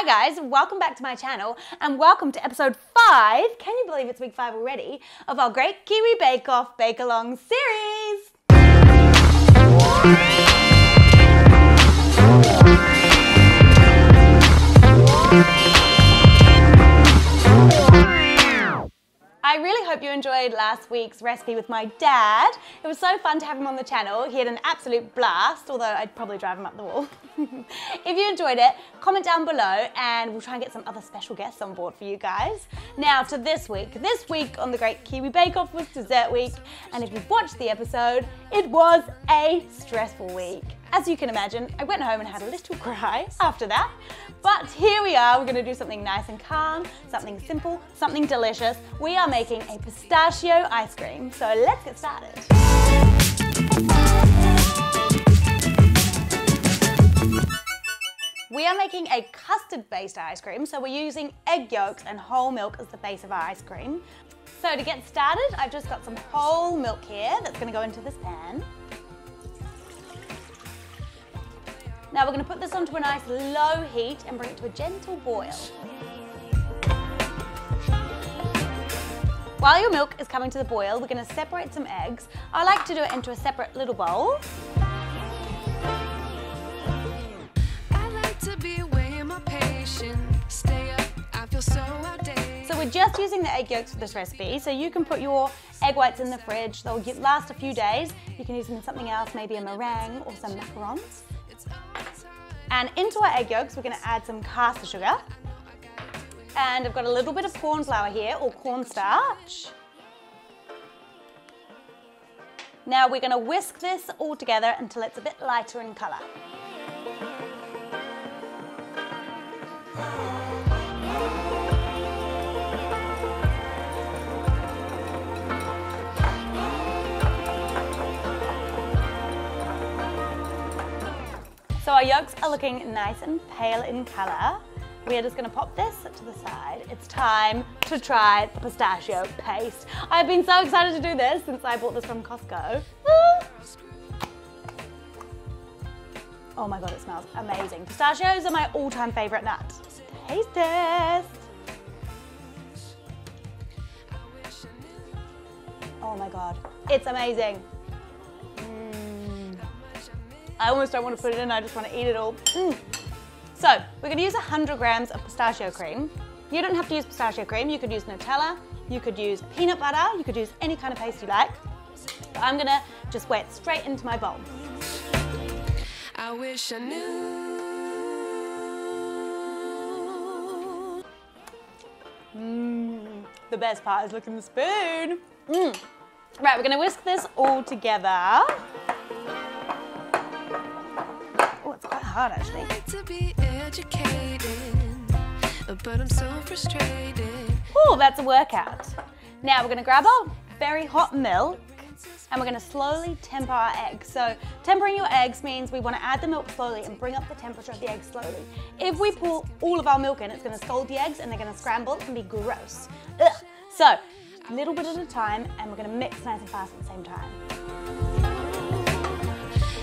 Hi guys, welcome back to my channel and welcome to episode 5, can you believe it's week 5 already, of our Great Kiwi Bake Off Bake Along series. I really hope you enjoyed last week's recipe with my dad. It was so fun to have him on the channel. He had an absolute blast, although I'd probably drive him up the wall. If you enjoyed it, comment down below and we'll try and get some other special guests on board for you guys. Now to this week. This week on the Great Kiwi Bake Off was dessert week, and if you've watched the episode, it was a stressful week. As you can imagine, I went home and had a little cry after that. But here we are, we're gonna do something nice and calm, something simple, something delicious. We are making a pistachio ice cream, so let's get started. We are making a custard-based ice cream, so we're using egg yolks and whole milk as the base of our ice cream. So to get started, I've just got some whole milk here that's gonna go into this pan. Now we're going to put this onto a nice low heat and bring it to a gentle boil. While your milk is coming to the boil, we're going to separate some eggs. I like to do it into a separate little bowl. So we're just using the egg yolks for this recipe, so you can put your egg whites in the fridge. They'll last a few days. You can use them in something else, maybe a meringue or some macarons. And into our egg yolks, we're going to add some caster sugar. And I've got a little bit of cornflour here, or cornstarch. Now we're going to whisk this all together until it's a bit lighter in colour. So our yolks are looking nice and pale in colour. We are just going to pop this to the side. It's time to try the pistachio paste. I've been so excited to do this since I bought this from Costco. Oh my god, it smells amazing. Pistachios are my all-time favourite nut. Taste test. Oh my god, it's amazing. I almost don't want to put it in, I just want to eat it all. So, we're going to use 100 grams of pistachio cream. You don't have to use pistachio cream, you could use Nutella, you could use peanut butter, you could use any kind of paste you like. But I'm going to just weigh it straight into my bowl. I wish I knew. The best part is looking at the spoon. Right, we're going to whisk this all together. It's quite hard actually. I like to be educated, but I'm so frustrated. Oh, that's a workout. Now we're going to grab our very hot milk and we're going to slowly temper our eggs. So tempering your eggs means we want to add the milk slowly and bring up the temperature of the eggs slowly. If we pour all of our milk in, it's going to scald the eggs and they're going to scramble and be gross. Ugh. So a little bit at a time, and we're going to mix nice and fast at the same time.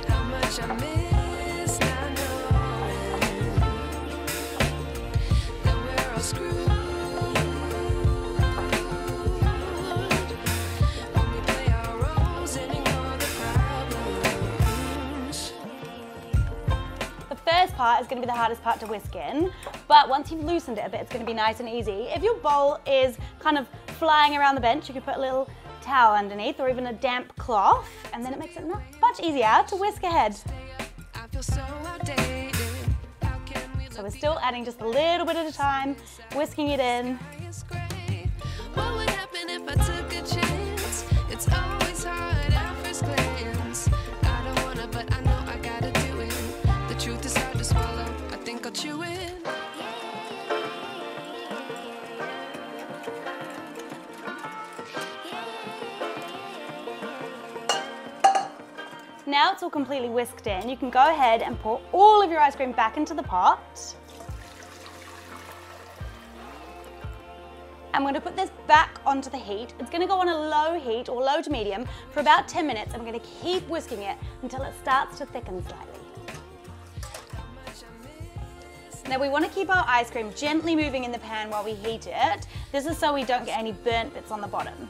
How much I miss. The first part is going to be the hardest part to whisk in, but once you've loosened it a bit, it's going to be nice and easy. If your bowl is kind of flying around the bench, you could put a little towel underneath or even a damp cloth, and then it makes it much easier to whisk ahead. So we're still adding just a little bit at a time, whisking it in. What would happen if I took a chance? It's always hard at first glance. I don't wanna, but I know I gotta do it. The truth is hard to swallow. I think I'll chew it. Now it's all completely whisked in, you can go ahead and pour all of your ice cream back into the pot. I'm going to put this back onto the heat. It's going to go on a low heat, or low to medium, for about 10 minutes. I'm going to keep whisking it until it starts to thicken slightly. Now we want to keep our ice cream gently moving in the pan while we heat it. This is so we don't get any burnt bits on the bottom.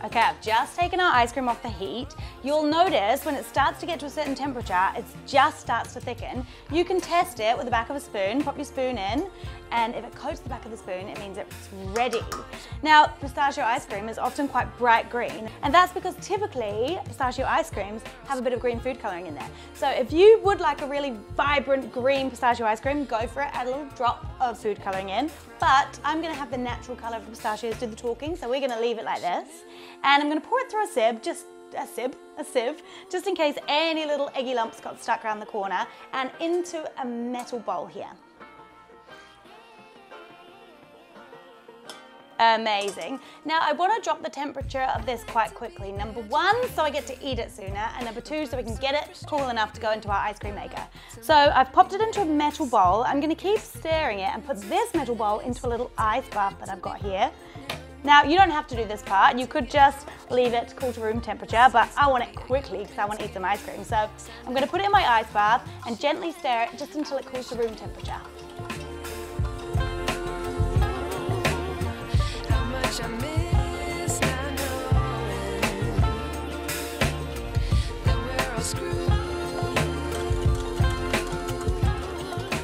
Okay, I've just taken our ice cream off the heat. You'll notice when it starts to get to a certain temperature, it just starts to thicken. You can test it with the back of a spoon, pop your spoon in, and if it coats the back of the spoon, it means it's ready. Now, pistachio ice cream is often quite bright green, and that's because typically pistachio ice creams have a bit of green food coloring in there. So if you would like a really vibrant green pistachio ice cream, go for it, add a little drop of food coloring in. But I'm gonna have the natural color of the pistachios do the talking, so we're gonna leave it like this. And I'm gonna pour it through a sieve, just in case any little eggy lumps got stuck around the corner, and into a metal bowl here. Amazing. Now I want to drop the temperature of this quite quickly. Number one, so I get to eat it sooner, and number two, so we can get it cool enough to go into our ice cream maker. So I've popped it into a metal bowl. I'm going to keep stirring it and put this metal bowl into a little ice bath that I've got here. Now you don't have to do this part. You could just leave it cool to room temperature, but I want it quickly because I want to eat some ice cream. So I'm going to put it in my ice bath and gently stir it just until it cools to room temperature.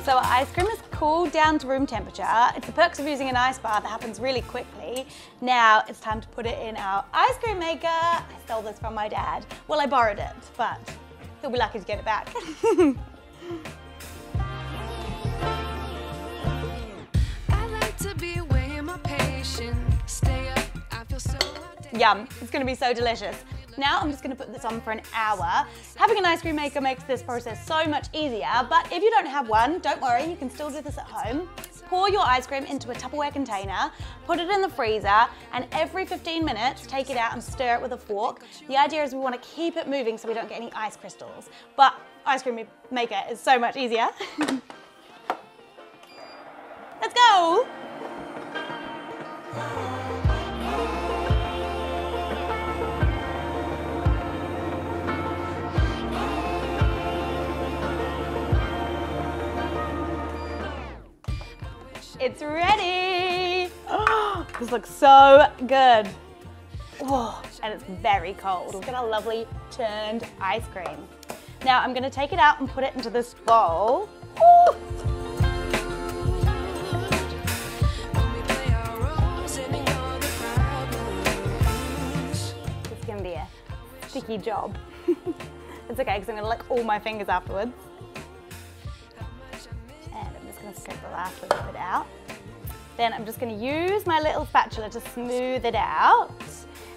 So our ice cream is cooled down to room temperature. It's the perks of using an ice bath that happens really quickly. Now it's time to put it in our ice cream maker. I stole this from my dad. Well, I borrowed it, but he'll be lucky to get it back. Yum, it's gonna be so delicious. Now I'm just gonna put this on for an hour. Having an ice cream maker makes this process so much easier, but if you don't have one, don't worry, you can still do this at home. Pour your ice cream into a Tupperware container, put it in the freezer, and every 15 minutes, take it out and stir it with a fork. The idea is we wanna keep it moving so we don't get any ice crystals, but ice cream maker is so much easier. Let's go! It's ready! Oh, this looks so good. Oh, and it's very cold. Look at our lovely turned ice cream. Now I'm gonna take it out and put it into this bowl. Oh. This is gonna be a sticky job. It's okay, because I'm gonna lick all my fingers afterwards. Scrape the last little bit out. Then I'm just going to use my little spatula to smooth it out.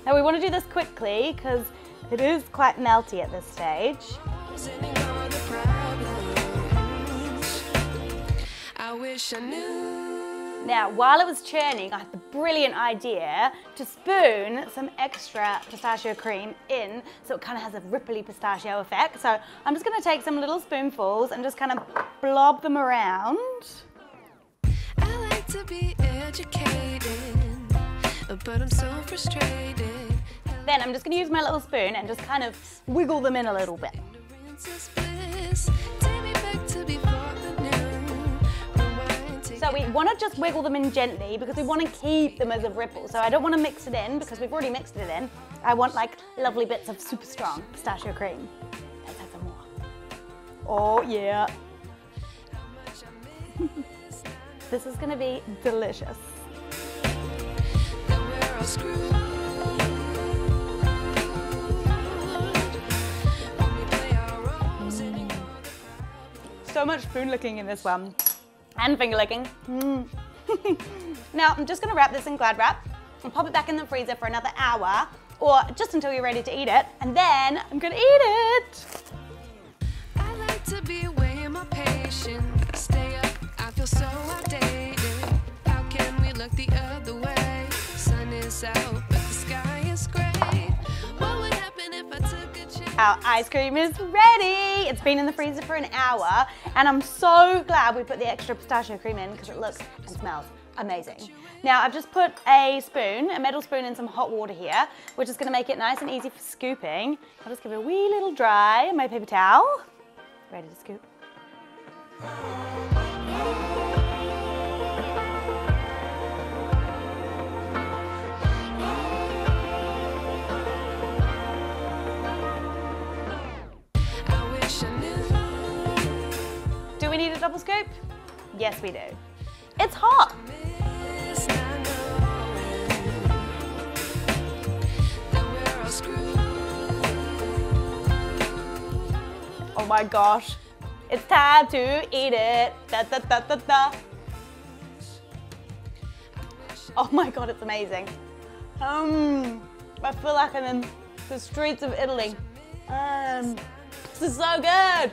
Now we want to do this quickly because it is quite melty at this stage. Now while it was churning, I had the brilliant idea to spoon some extra pistachio cream in so it kind of has a ripply pistachio effect. So I'm just going to take some little spoonfuls and just kind of blob them around. I like to be educated, but I'm so frustrated. Then I'm just going to use my little spoon and just kind of wiggle them in a little bit. So we want to just wiggle them in gently because we want to keep them as a ripple. So I don't want to mix it in because we've already mixed it in. I want like lovely bits of super strong pistachio cream. Let's have some more. Oh yeah. This is going to be delicious. So much spoon licking in this one. And finger licking. Now I'm just going to wrap this in Glad wrap and pop it back in the freezer for another hour or just until you're ready to eat it, and then I'm going to eat it. I like to be weighing my patience. Stay up, I feel so outdated. How can we look the other way? Sun is out, but the sky is gray. What would happen if I took a chance? Our ice cream is ready. It's been in the freezer for an hour, and I'm so glad we put the extra pistachio cream in because it looks and smells amazing. Now I've just put a spoon, a metal spoon, in some hot water here, which is going to make it nice and easy for scooping. I'll just give it a wee little dry on my paper towel. Ready to scoop. Do we need a double scoop? Yes, we do. It's hot. Oh my gosh. It's time to eat it. Da, da, da, da, da. Oh my god, it's amazing. I feel like I'm in the streets of Italy. This is so good.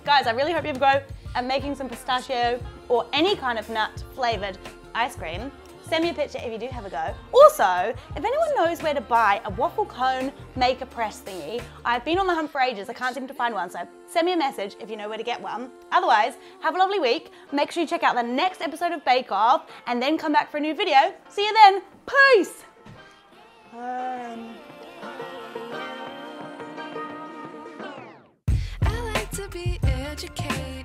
Guys, I really hope you have a go at making some pistachio or any kind of nut flavored ice cream. Send me a picture if you do have a go. Also, if anyone knows where to buy a waffle cone maker press thingy, I've been on the hunt for ages, I can't seem to find one, so send me a message if you know where to get one. Otherwise, have a lovely week. Make sure you check out the next episode of Bake Off and then come back for a new video. See you then. Peace! I like to be educated,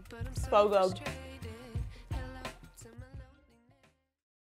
but I'm so So good.